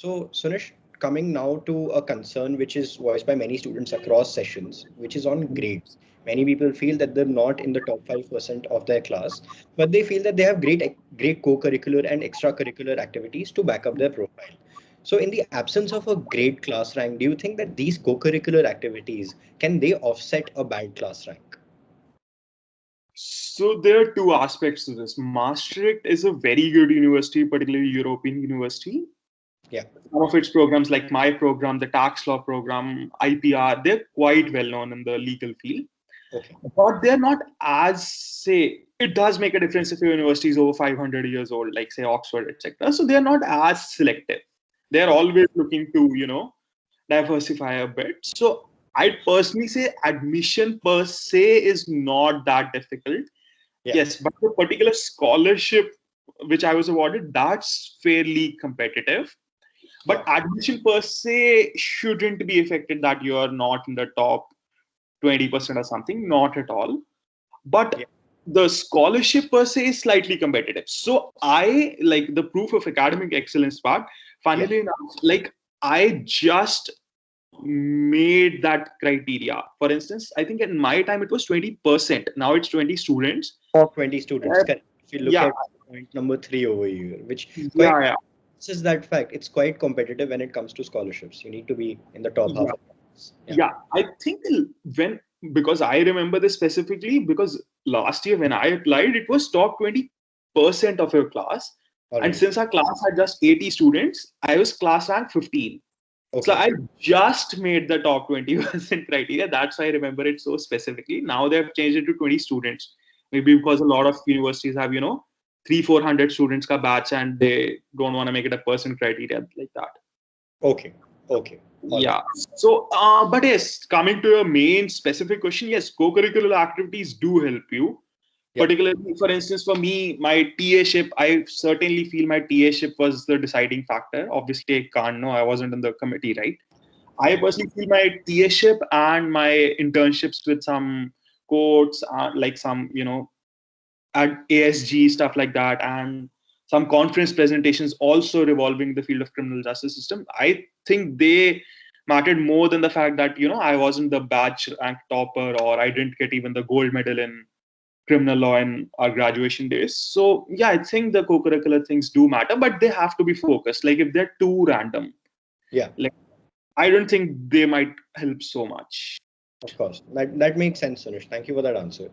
So, Sunish, coming now to a concern which is voiced by many students across sessions, which is on grades. Many people feel that they're not in the top 5% of their class, but they feel that they have great co-curricular and extracurricular activities to back up their profile. So, in the absence of a great class rank, do you think that these co-curricular activities can they offset a bad class rank? So there are two aspects to this. Maastricht is a very good university, particularly European university. Yeah. Some of its programs, like my program, the tax law program, IPR, they're quite well known in the legal field. Okay. But they're not as, say, it does make a difference if your university is over 500 years old, like say Oxford, etc. So they're not as selective. They're Okay. always looking to, diversify a bit. So I'd personally say admission per se is not that difficult. Yeah. Yes, but the particular scholarship which I was awarded, that's fairly competitive. Yeah. But admission per se shouldn't be affected that you are not in the top 20% or something, not at all. But Yeah. the scholarship per se is slightly competitive. So I like the proof of academic excellence part. Yeah. Funnily enough, like I just made that criteria. For instance, I think in my time it was 20%. Now it's 20 students. Top 20 students. Uh, Correct. If you look yeah, at point number three over here, which quite yeah, this is that fact. It's quite competitive when it comes to scholarships. You need to be in the top half yeah. of class. Yeah. Yeah, I think when because I remember this specifically because last year when I applied, it was top 20% of your class. All And right. since our class had just 80 students, I was class rank 15. So Okay. I just made the top 20% criteria. That's why I remember it so specifically. Now they've changed it to 20 students. Maybe because a lot of universities have, 300-400 students ka batch and they don't want to make it a person criteria like that. Okay. Okay. All right. Yeah. So, but yes, coming to your main specific question, yes, co-curricular activities do help you. Yeah. Particularly, for instance, for me, my TA-ship, I certainly feel my TA-ship was the deciding factor. Obviously, I can't know, I wasn't in the committee, right? I Okay. personally feel my TA-ship and my internships with some courts, like some, at ASG, stuff like that, and some conference presentations also revolving the field of criminal justice system. I think they mattered more than the fact that, I wasn't the batch rank topper or I didn't get even the gold medal in criminal law in our graduation days. So yeah, I think the co-curricular things do matter, but they have to be focused. Like if they're too random, Yeah. like I don't think they might help so much. Of course. That makes sense, Suresh. Thank you for that answer.